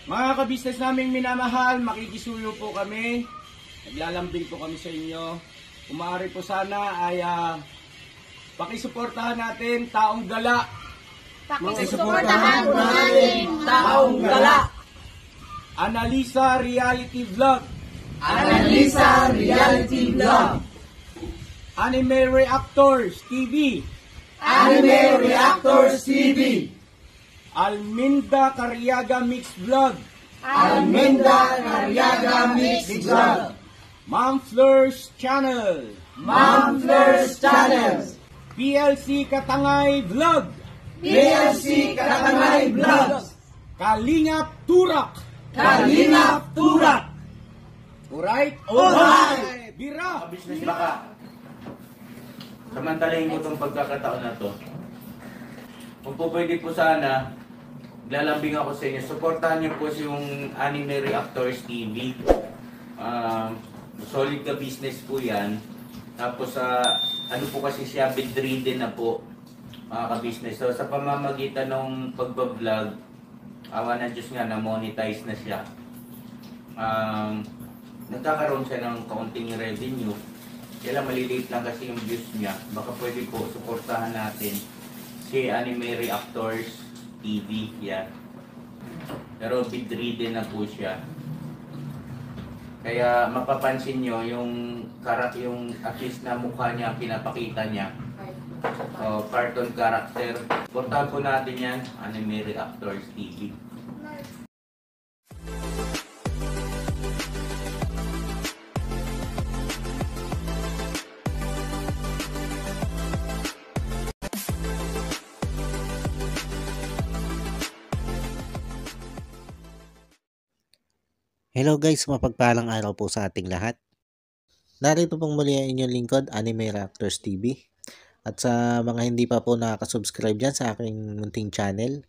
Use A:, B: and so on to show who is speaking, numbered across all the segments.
A: Mga kabisnes naming minamahal, makikisuyo po kami. Naglalambing po kami sa inyo. Kung maaari po sana ay pakisuportahan natin Taong Gala.
B: Pakisuportahan po natin Taong Gala.
A: Analisa Reality Vlog.
B: Analisa Reality Vlog.
A: Anime Reactors TV.
B: Anime Reactors TV.
A: Alminda Cariaga Mix Vlog.
B: Alminda Cariaga Mix Vlog.
A: Ma'am Fleurs Channel.
B: Ma'am Fleurs Channel.
A: PLC Katangay Vlog.
B: PLC Katangay Vlog.
A: Kalingap Turak.
B: Kalingap Turak.
A: Alright?
B: Alright.
A: Bira!
C: Business baka samantalahin ko itong pagkakataon na to. Kung po pwede po sana, lalambing ako sa inyo. Supportahan niyo po yung Anime Reactors TV. Solid ka business po yan. Tapos ano po kasi siya, bedridden na po mga ka-business. So sa pamamagitan ng pagbablog, awa ng Diyos nga, na-monetize na siya. Nagkakaroon siya ng kaunting revenue. Kaya maliliit lang kasi yung views niya. Baka pwede po suportahan natin si Anime Reactors TV. Yan. Pero bedridden na po siya. Kaya mapapansin nyo yung at least na mukha niya, pinapakita niya. Cartoon character. Suportahan po natin yan, Anime Reactors TV.
D: Hello guys, mapagpalang araw po sa ating lahat. Narito pong muli ang inyong lingkod, Anime Reactors TV. At sa mga hindi pa po nakaka-subscribe dyan sa aking munting channel,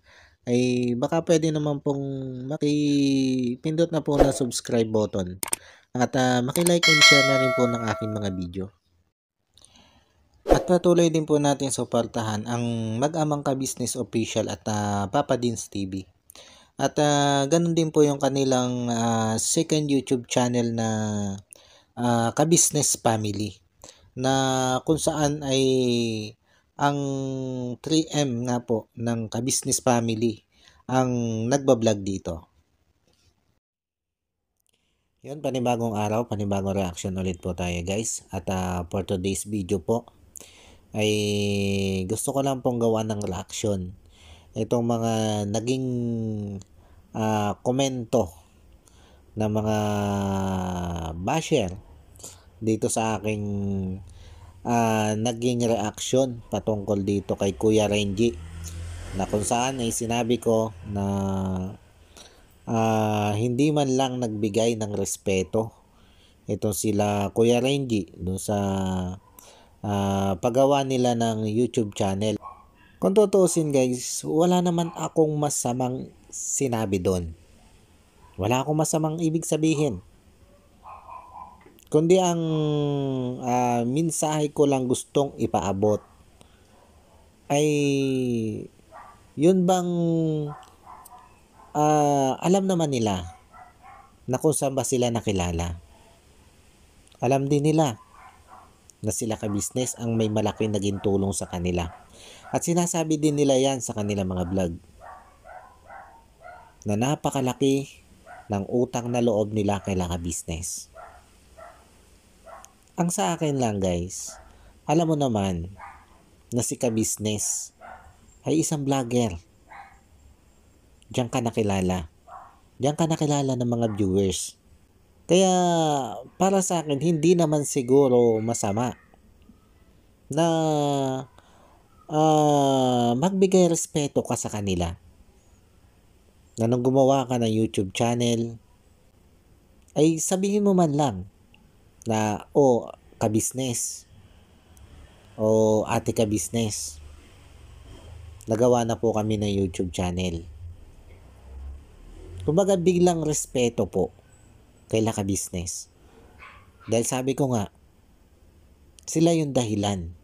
D: ay baka pwede naman pong makipindot na po na subscribe button. At makilike and share na rin po ng aking mga video. At patuloy din po natin suportahan ang Mag-amang Ka-Business Official at Papa Dins TV. At ganun din po yung kanilang second YouTube channel na Ka-Business Family, na kung saan ay ang 3M nga po ng Ka-Business Family ang nagbablog dito. Yun, panibagong araw, panibagong reaction ulit po tayo guys. At for today's video po ay gusto ko lang pong gawa ng reaction itong mga naging komento ng mga basher dito sa aking naging reaction patungkol dito kay Kuya Renji, na kung saan ay sinabi ko na hindi man lang nagbigay ng respeto ito sila Kuya Renji doon sa paggawa nila ng YouTube channel. Kung tutuusin guys, wala naman akong masamang sinabi doon. Wala akong masamang ibig sabihin. Kundi ang mensahe ko lang gustong ipaabot ay yun bang alam naman nila na kung saan ba sila nakilala. Alam din nila na sila ka-business ang may malaking naging tulong sa kanila. At sinasabi din nila yan sa kanilang mga vlog na napakalaki ng utang na loob nila kay ka-business. Ang sa akin lang guys, alam mo naman na si ka-business ay isang vlogger. Diyan ka nakilala. Diyan ka nakilala ng mga viewers. Kaya para sa akin, hindi naman siguro masama na magbigay respeto ka sa kanila. Na nung gumawa ka ng YouTube channel, ay sabihin mo man lang na ka-business o ate ka-business, nagawa na po kami ng YouTube channel. Kumbaga biglang respeto po kay ka-business. Dahil sabi ko nga, sila yung dahilan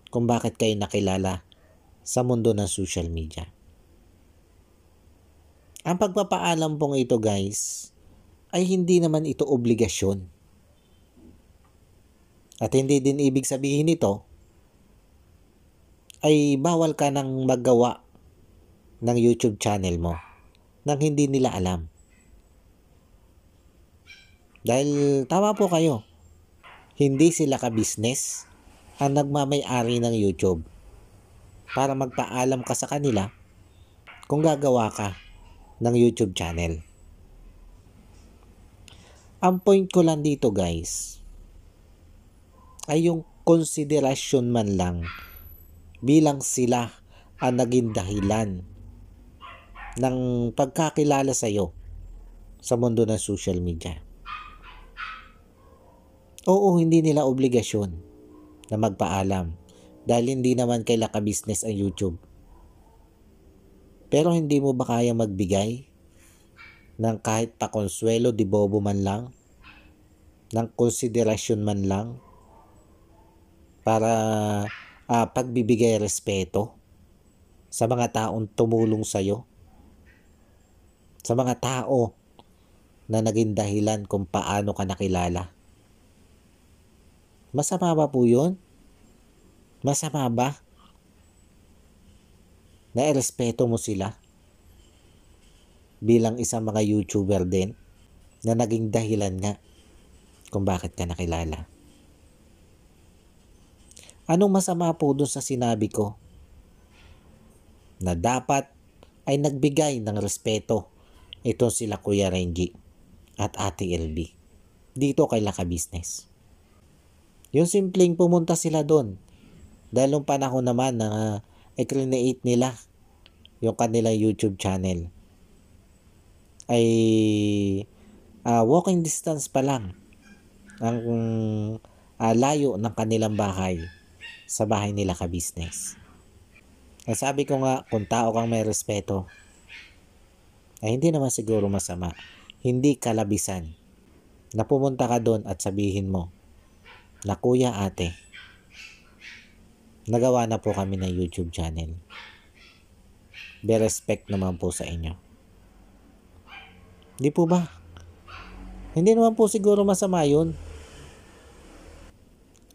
D: kung bakit kayo nakilala sa mundo ng social media. Ang pagpapaalam pong ito guys, ay hindi naman ito obligasyon. At hindi din ibig sabihin nito ay bawal ka nang maggawa ng YouTube channel mo nang hindi nila alam. Dahil tama po kayo, hindi sila ka-business ang nagmamay-ari ng YouTube para magpaalam ka sa kanila kung gagawa ka ng YouTube channel. Ang point ko lang dito guys ay yung konsiderasyon man lang bilang sila ang naging dahilan ng pagkakilala sa iyo sa mundo ng social media. Oo, hindi nila obligasyon na magpaalam dahil hindi naman kaila ka-business ang YouTube. Pero hindi mo ba kaya magbigay ng kahit pakonsuelo di bobo man lang, ng konsiderasyon man lang para pagbibigay respeto sa mga taong tumulong sa iyo, sa mga tao na naging dahilan kung paano ka nakilala? Masama ba po yun? Masama ba na irespeto mo sila bilang isang mga YouTuber din na naging dahilan nga kung bakit ka nakilala? Anong masama po dun sa sinabi ko na dapat ay nagbigay ng respeto itong sila Kuya Renji at Ate LB dito kay Laka Business? Yung simpleng pumunta sila doon dahil nung panahon naman na i-create nila yung kanilang YouTube channel ay walking distance pa lang ang layo ng kanilang bahay sa bahay nila ka-business. At sabi ko nga, kung tao kang may respeto ay hindi naman siguro masama, hindi kalabisan na pumunta ka doon at sabihin mo na kuya, ate, nagawa na po kami ng YouTube channel. Be respect naman po sa inyo. Di po ba? Hindi naman po siguro masama yun.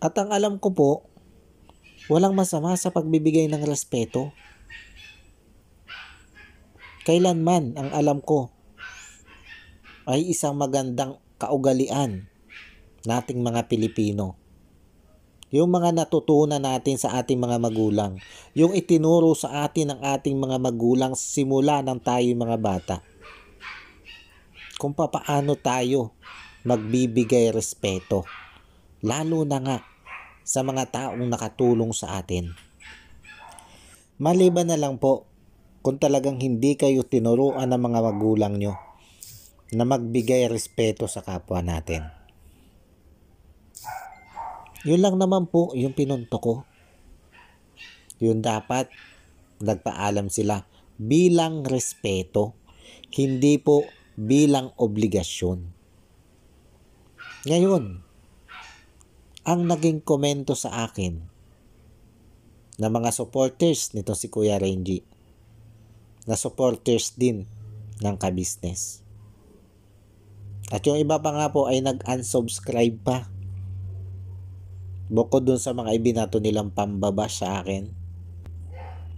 D: At ang alam ko po, walang masama sa pagbibigay ng respeto. Kailanman ang alam ko ay isang magandang kaugalian nating mga Pilipino. Yung mga natutunan natin sa ating mga magulang. Yung itinuro sa atin ng ating mga magulang simula nang tayo mga bata. Kung papaano tayo magbibigay respeto. Lalo na nga sa mga taong nakatulong sa atin. Maliban na lang po kung talagang hindi kayo tinuruan ng mga magulang nyo na magbigay respeto sa kapwa natin. Yun lang naman po yung pinunto ko. Yun dapat nagpaalam sila bilang respeto, hindi po bilang obligasyon. Ngayon, ang naging komento sa akin na mga supporters nito si Kuya Renji, na supporters din ng ka-business. At yung iba pa nga po ay nag-unsubscribe pa. Bukod dun sa mga ibinato nilang pambabash sa akin,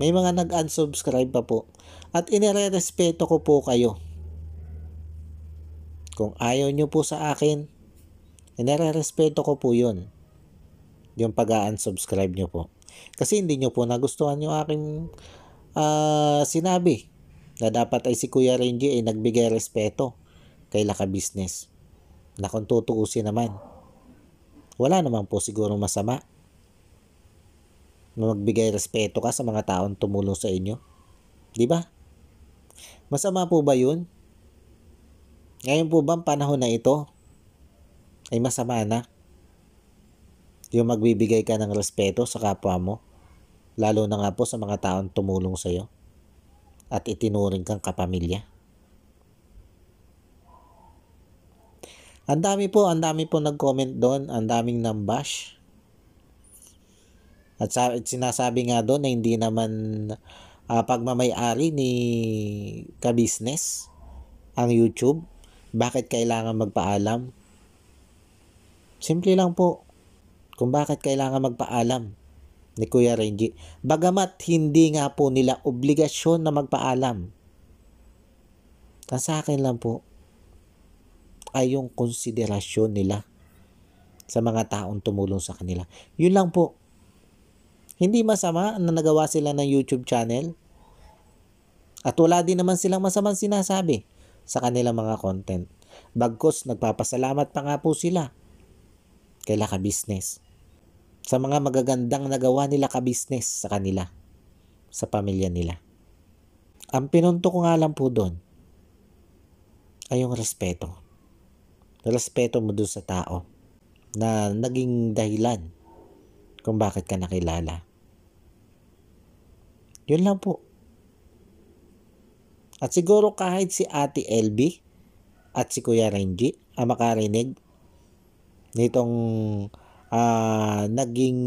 D: may mga nag-unsubscribe pa po. At inirerespeto ko po kayo. Kung ayaw nyo po sa akin, inirerespeto ko po yun. Yung pag-unsubscribe nyo po. Kasi hindi nyo po nagustuhan yung aking sinabi na dapat ay si Kuya Renji ay nagbigay respeto kay Laka Business. Na kung tutuusin naman, wala naman po siguro masama na magbigay respeto ka sa mga taong tumulong sa inyo. Di ba? Masama po ba yun? Ngayon po ba ang panahon na ito ay masama na yung magbibigay ka ng respeto sa kapwa mo, lalo na nga po sa mga taong tumulong sa iyo at itinuring kang kapamilya? Ang dami po nag-comment doon, ang daming nambash. At sinasabi nga doon na hindi naman pagmamay-ari ni ka-business ang YouTube? Bakit kailangan magpaalam? Simple lang po kung bakit kailangan magpaalam ni Kuya Renji. Bagamat hindi nga po nila obligasyon na magpaalam. Ang sa akin lang po ay yung konsiderasyon nila sa mga taong tumulong sa kanila. Yun lang po. Hindi masama na nagawa sila ng YouTube channel. At wala din naman silang masamang sinasabi sa kanilang mga content. Bagkus, nagpapasalamat pa nga po sila kay ka-business sa mga magagandang nagawa nila ka-business sa kanila, sa pamilya nila. Ang pinunto ko nga lang po doon ay yung respeto. Respeto mo doon sa tao na naging dahilan kung bakit ka nakilala. Yun lang po. At siguro kahit si Ate LB at si Kuya Renji ang makarinig nitong naging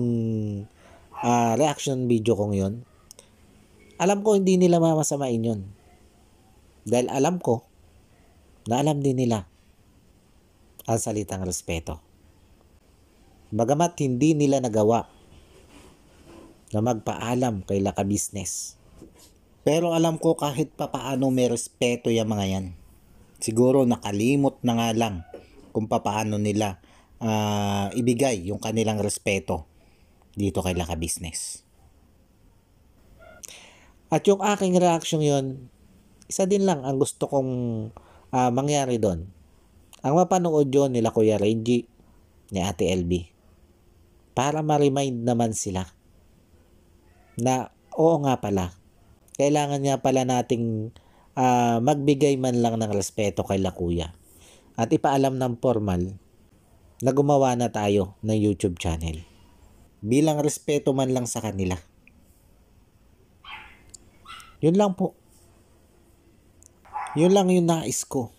D: reaction video kong yun, alam ko hindi nila mamasamain yun. Dahil alam ko na alam din nila ang salitang respeto. Bagamat hindi nila nagawa na magpaalam kay ka-business. Pero alam ko kahit papaano may respeto yung mga yan. Siguro nakalimot na nga lang kung papaano nila ibigay yung kanilang respeto dito kay ka-business. At yung aking reaction yun, isa din lang ang gusto kong mangyari doon. Ang mapanood yun nila Kuya Renji, ni Ate LB. Para ma-remind naman sila na oo nga pala, kailangan nga pala nating magbigay man lang ng respeto kay Kuya. At ipaalam ng formal na gumawa na tayo ng YouTube channel. Bilang respeto man lang sa kanila. Yun lang po. Yun lang yung nais ko.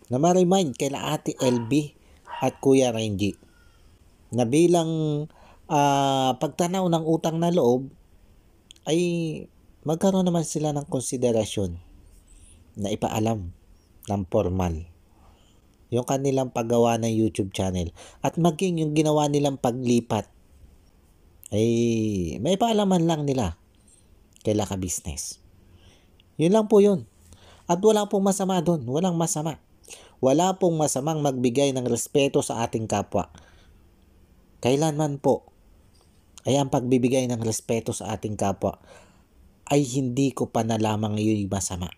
D: Na ma-remind kay Ate LB at Kuya Renji na bilang pagtanaw ng utang na loob ay magkaroon naman sila ng konsiderasyon na ipaalam ng formal yung kanilang paggawa ng YouTube channel at maging yung ginawa nilang paglipat ay may paalaman lang nila kay ka-business. Yun lang po yun. At wala pong masama doon. Walang masama. Wala pong masamang magbigay ng respeto sa ating kapwa. Kailanman po ay ang pagbibigay ng respeto sa ating kapwa ay hindi ko pa nalamang yun masama.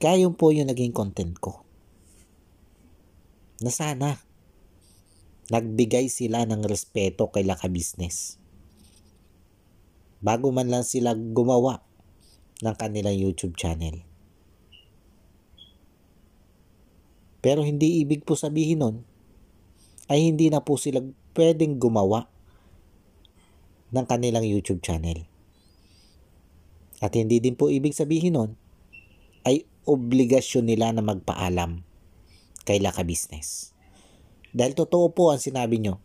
D: Kaya yun po yung naging content ko. Na sana nagbigay sila ng respeto kay ka-business. Bago man lang sila gumawa ng kanilang YouTube channel. Pero hindi ibig po sabihin nun ay hindi na po sila pwedeng gumawa ng kanilang YouTube channel. At hindi din po ibig sabihin nun ay obligasyon nila na magpaalam kay ka-business. Dahil totoo po ang sinabi nyo.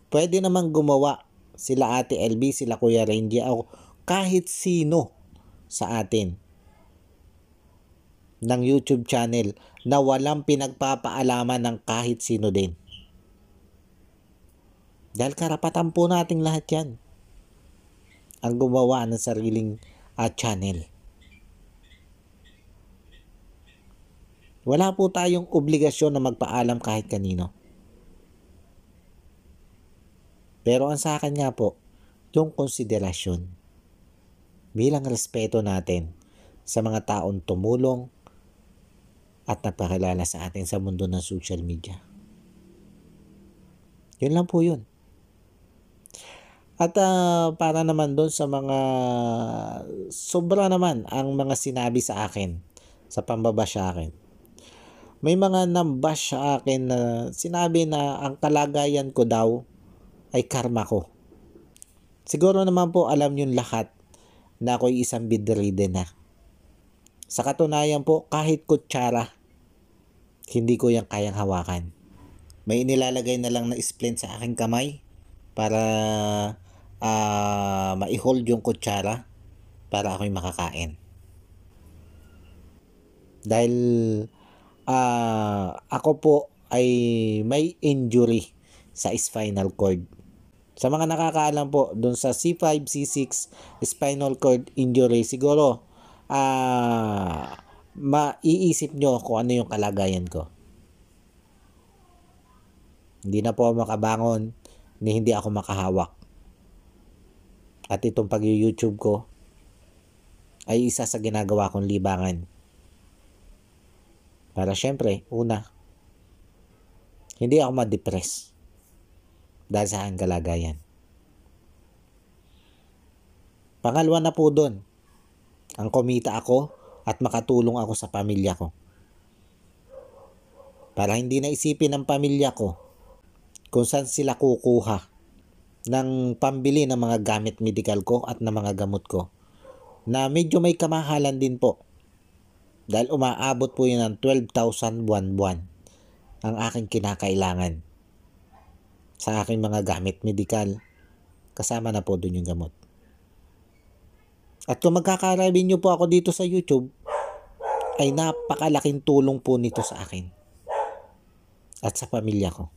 D: Pwede namang gumawa sila Ate LB, sila Kuya Renji, o kahit sino sa atin ng YouTube channel na walang pinagpapaalaman ng kahit sino din. Dahil karapatan po nating lahat yan ang gumawa ng sariling channel. Wala po tayong obligasyon na magpaalam kahit kanino. Pero ang sa akin nga po, yung konsiderasyon bilang respeto natin sa mga taong tumulong at nagpakilala sa atin sa mundo ng social media. Yun lang po yun. At para naman doon sa mga sobra naman ang mga sinabi sa akin sa pambabash sa akin. May mga nambash sa akin na sinabi na ang kalagayan ko daw ay karma ko. Siguro naman po alam yun lahat na ako'y isang bedridden na. Sa katunayan po, kahit kutsara, hindi ko yan kayang hawakan. May inilalagay na lang na splint sa aking kamay para ma-hold yung kutsara para ako'y makakain. Dahil ako po ay may injury sa spinal cord. Sa mga nakakaalam po, dun sa C5, C6 spinal cord injury, siguro maiisip nyo kung ano yung kalagayan ko. Hindi na po ako makabangon, hindi ako makahawak. At itong pag-YouTube ko ay isa sa ginagawa kong libangan. Para syempre, una, hindi ako ma-depress dahil sa aking kalagayan. Pangalawa na po doon, ang kumita ako at makatulong ako sa pamilya ko. Para hindi na isipin ng pamilya ko kung saan sila kukuha ng pambili ng mga gamit medical ko at ng mga gamot ko, na medyo may kamahalan din po. Dahil umaabot po yun ng 12,000 buwan-buwan ang aking kinakailangan sa aking mga gamit medical. Kasama na po dun yung gamot. At kung magkaka-revenue po ako dito sa YouTube, ay napakalaking tulong po nito sa akin at sa pamilya ko.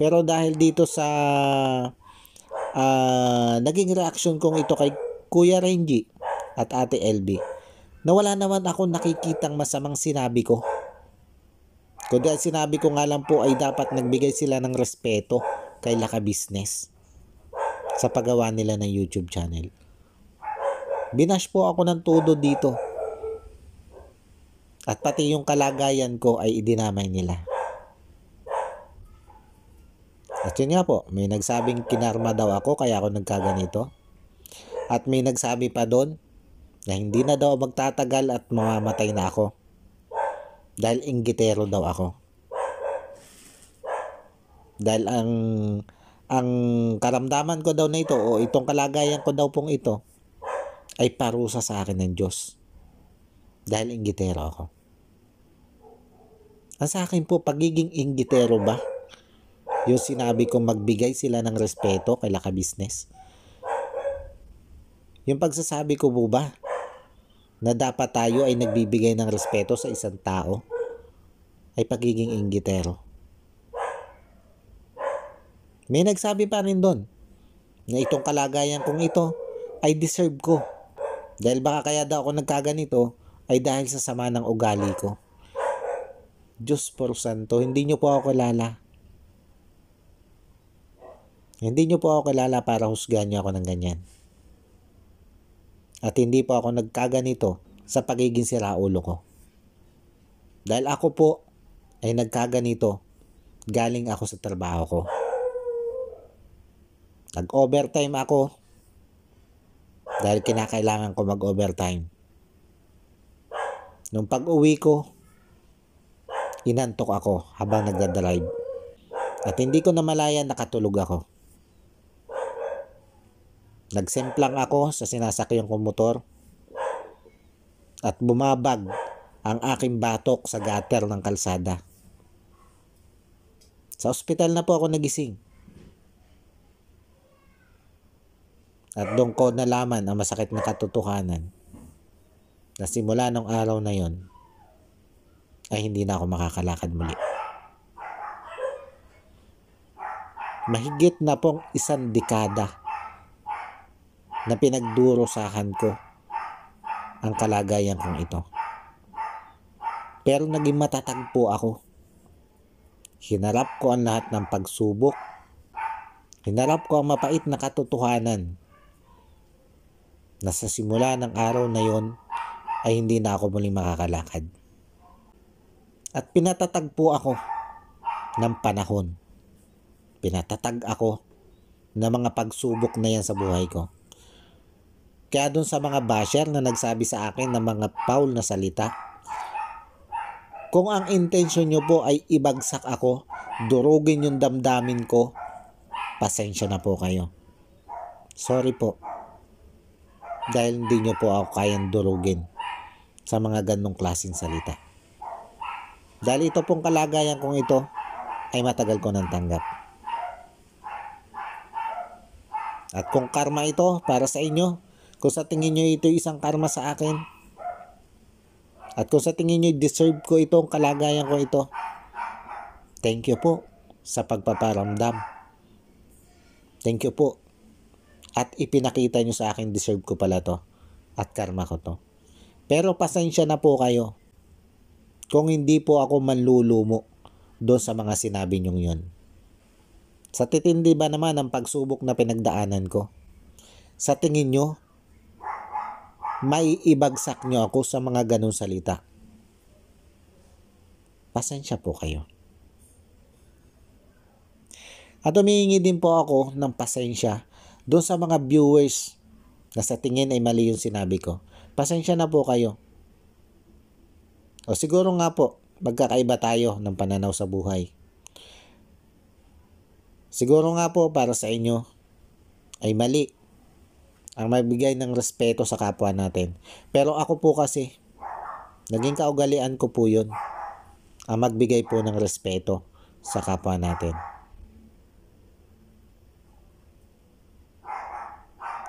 D: Pero dahil dito sa naging reaction kong ito kay Kuya Renji at Ate LB, na wala naman ako nakikitang masamang sinabi ko. Kundi ang sinabi ko nga lang po ay dapat nagbigay sila ng respeto kay Laka Business sa paggawa nila ng YouTube channel. Binash po ako ng todo dito. At pati yung kalagayan ko ay idinamay nila. At yun nga po, may nagsabing kinarma daw ako kaya ako nagkaganito. At may nagsabi pa doon na hindi na daw magtatagal at mamamatay na ako dahil inggitero daw ako. Dahil ang karamdaman ko daw na ito o itong kalagayan ko daw pong ito ay parusa sa akin ng Diyos dahil inggitero ako. Ang sa akin po, pagiging inggitero ba? Yung sinabi kong magbigay sila ng respeto kay Laka Business. Yung pagsasabi ko po ba na dapat tayo ay nagbibigay ng respeto sa isang tao ay pagiging inggitero. May nagsabi pa rin doon na itong kalagayan kong ito ay deserve ko. Dahil baka kaya daw ako nagkaganito ay dahil sa sama ng ugali ko. Diyos por santo, hindi nyo po ako kilala. Hindi nyo po ako kilala para husgahan nyo ako ng ganyan. At hindi po ako nagkaganito sa pagiging siraulo ko. Dahil ako po ay nagkaganito galing ako sa trabaho ko. Nag-overtime ako dahil kinakailangan ko mag-overtime. Nung pag-uwi ko, inantok ako habang nagdadrive. At hindi ko namalayan nakatulog ako. Nagsemplang ako sa sinasakyan kong motor at bumabag ang aking batok sa gutter ng kalsada. Sa ospital na po ako nagising. At doon ko nalaman ang masakit na katotohanan na simula nung araw na yon ay hindi na ako makakalakad muli. Mahigit na pong 1 dekada na pinagdurusahan ko ang kalagayan kong ito. Pero naging matatag po ako. Hinarap ko ang lahat ng pagsubok. Hinarap ko ang mapait na katotohanan na sa simula ng araw na yon ay hindi na ako muling makakalakad. At pinatatag po ako ng panahon. Pinatatag ako ng mga pagsubok na yan sa buhay ko. Kaya dun sa mga basher na nagsabi sa akin ng mga foul na salita, kung ang intensyon nyo po ay ibagsak ako, durugin yung damdamin ko, pasensya na po kayo. Sorry po. Dahil hindi nyo po ako kayang durugin sa mga ganong klaseng salita. Dahil ito pong kalagayan kong ito ay matagal ko nang tanggap. At kung karma ito para sa inyo, kung sa tingin nyo ito isang karma sa akin, at kung sa tingin nyo deserve ko itong kalagayan ko ito, thank you po sa pagpaparamdam. Thank you po. At ipinakita nyo sa akin, deserve ko pala to. At karma ko to. Pero pasensya na po kayo kung hindi po ako manlulumo doon sa mga sinabi nyong yun. Sa titindi ba naman ang pagsubok na pinagdaanan ko? Sa tingin nyo, maiibagsak nyo ako sa mga ganong salita. Pasensya po kayo. At humihingi din po ako ng pasensya doon sa mga viewers na sa tingin ay mali yung sinabi ko. Pasensya na po kayo. O siguro nga po, magkakaiba tayo ng pananaw sa buhay. Siguro nga po para sa inyo ay mali ang magbigay ng respeto sa kapwa natin. Pero ako po kasi, naging kaugalian ko po yun, ang magbigay po ng respeto sa kapwa natin.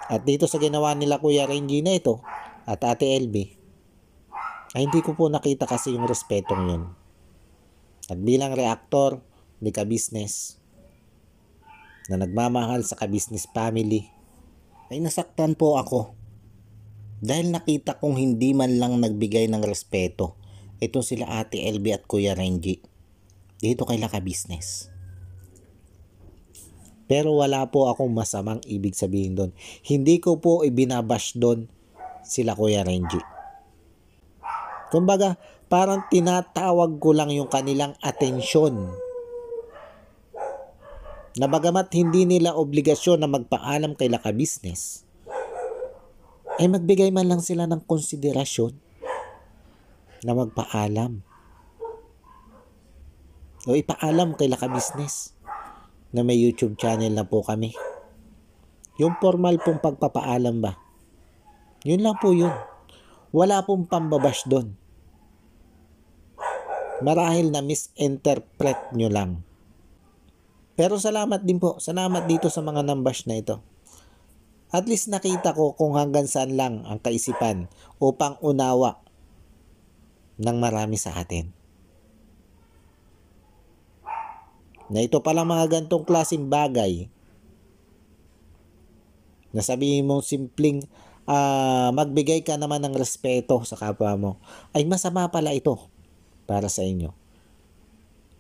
D: At dito sa ginawa nila Kuya Renji na ito at Ate LB, ay hindi ko po nakita kasi yung respetong yun. At bilang reactor, di ka-business, na nagmamahal sa ka-business family, ay nasaktan po ako. Dahil nakita kong hindi man lang nagbigay ng respeto itong sila Ate LB at Kuya Renji dito kay ka-business. Pero wala po akong masamang ibig sabihin doon. Hindi ko po ibinabash doon sila Kuya Renji. Kumbaga, parang tinatawag ko lang yung kanilang atensyon. Na bagamat hindi nila obligasyon na magpaalam kay ka-business, ay magbigay man lang sila ng konsiderasyon na magpaalam. O ipaalam kay ka-business na may YouTube channel na po kami. Yung formal pong pagpapaalam ba? Yun lang po yun. Wala pong pambabash doon. Marahil na misinterpret nyo lang. Pero salamat din po. Salamat dito sa mga nambash na ito. At least nakita ko kung hanggang saan lang ang kaisipan upang unawa ng marami sa atin. Na ito palang mga gantong klaseng bagay na sabihin mong simpleng magbigay ka naman ng respeto sa kapwa mo, ay masama pala ito para sa inyo.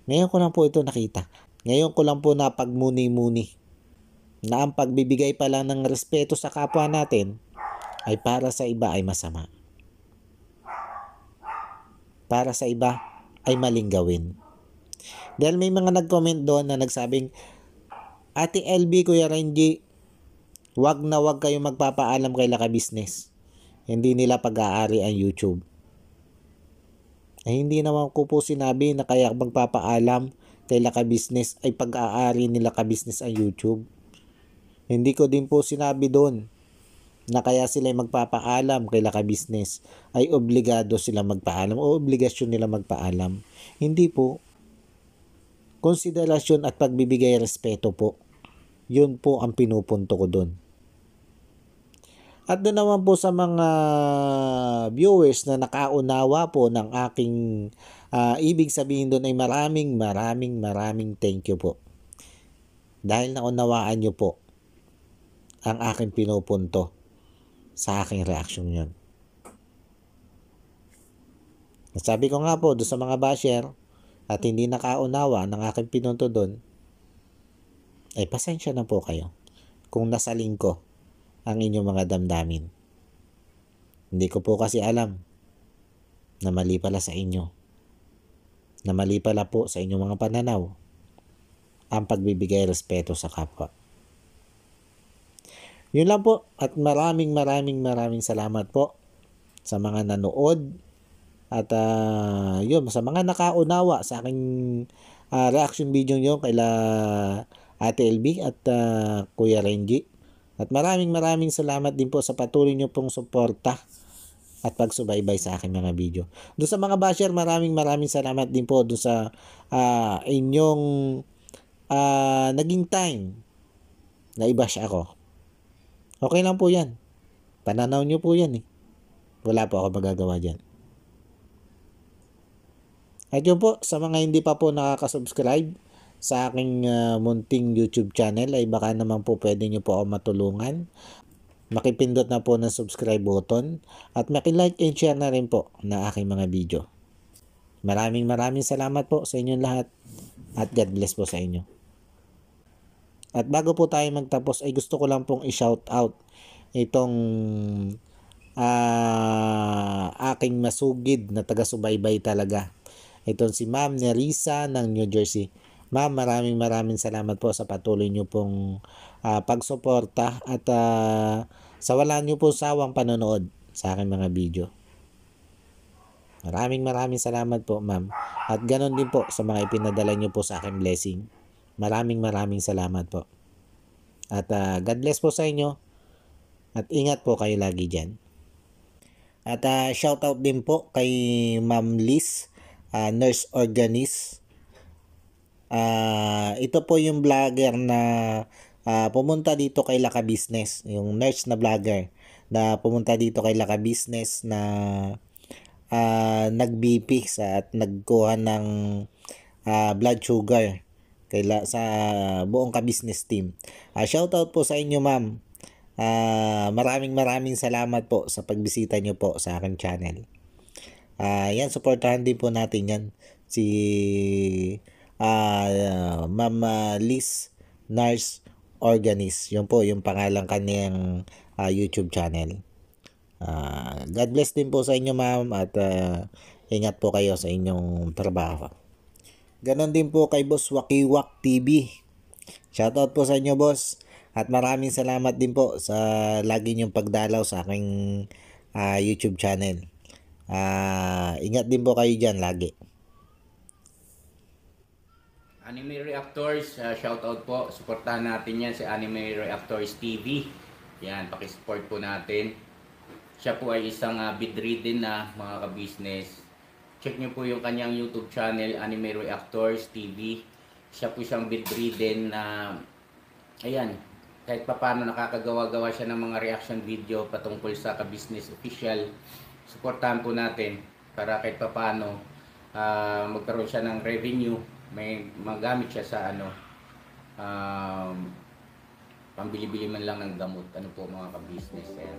D: Ngayon ko lang po ito nakita. Ngayon ko lang po napagmuni-muni na ang pagbibigay pa lang ng respeto sa kapwa natin ay para sa iba ay masama. Para sa iba ay maling gawin. Dahil may mga nag-comment doon na nagsabing, Ate LB, Kuya Renji, wag na wag kayo magpapaalam kay ka-business. Hindi nila pag-aari ang YouTube. Ay hindi naman ko po sinabi na kaya magpapaalam kay ka-business ay pag-aari nila ka-business ang YouTube. Hindi ko din po sinabi doon na kaya sila magpapaalam kay ka-business ay obligado sila magpaalam o obligasyon nila magpaalam. Hindi po. Konsiderasyon at pagbibigay respeto po. Yun po ang pinupunto ko doon. At doon naman po sa mga viewers na nakaunawa po ng aking ibig sabihin doon ay maraming thank you po. Dahil naunawaan nyo po ang aking pinupunto sa aking reaksyon yun. Sabi ko nga po doon sa mga basher at hindi nakaunawa ng aking pinunto doon, ay pasensya na po kayo kung nasaling ko ang inyong mga damdamin. Hindi ko po kasi alam na mali pala sa inyo. Na mali pala po sa inyong mga pananaw ang pagbibigay respeto sa kapwa. Yun lang po at maraming salamat po sa mga nanood at yun, sa mga nakaunawa sa aking reaction video nyo kaila Ate LB at Kuya Renji. At maraming salamat din po sa patuloy nyo pong suporta at pagsubaybay sa aking mga video. Doon sa mga basher, maraming salamat din po doon sa inyong naging time na i-bash ako. Okay lang po yan. Pananaw nyo po yan eh. Wala po ako magagawa dyan. At yun po, sa mga hindi pa po nakaka-subscribe sa aking munting YouTube channel, ay baka naman po pwede nyo po ako matulungan. Makipindot na po ng subscribe button at makilike and share na rin po na aking mga video. Maraming salamat po sa inyong lahat at God bless po sa inyo. At bago po tayo magtapos ay gusto ko lang pong i-shout out itong aking masugid na taga-subaybay talaga. Itong si Ma'am Nerissa ng New Jersey. Ma'am, maraming salamat po sa patuloy niyo pong pagsuporta at sa wala niyo po sawang panonood sa aking mga video. Maraming salamat po, ma'am. At ganon din po sa mga ipinadala niyo po sa aking blessing. Maraming salamat po. At God bless po sa inyo. At ingat po kayo lagi dyan. At shout out din po kay Ma'am Liz, nurse organist. Ito po yung vlogger na pumunta dito kay Laka Business. Yung nurse na vlogger na pumunta dito kay Laka Business na nag-BP at nagkuha ng blood sugar sa buong ka-business team. Shout out po sa inyo, ma'am. Maraming salamat po sa pagbisita nyo po sa aking channel. Yan, supportahan din po natin yan. Si Ma'am Liz Nurse Organist. Yun po yung pangalang kanyang YouTube channel. God bless din po sa inyo, ma'am, at ingat po kayo sa inyong trabaho. Ganon din po kay Boss Wakiwak TV. Shoutout po sa inyo, boss. At maraming salamat din po sa lagi niyong pagdalaw sa aking YouTube channel. Ingat din po kayo dyan lagi.
C: Anime Reactors, shoutout po. Suportahan natin yan si Anime Reactors TV. Yan, pakisupport po natin. Siya po ay isang bedridden na mga ka-business. Check nyo po yung kanyang YouTube channel, Anime Reactors TV. Siya po siyang bedridden na, ayan, kahit paano nakakagawa-gawa siya ng mga reaction video patungkol sa ka-business official. Suportahan po natin para kahit paano magkaroon siya ng revenue. May magamit siya sa pambili-bili man lang ng gamot. Ano po mga ka-business. Ayan.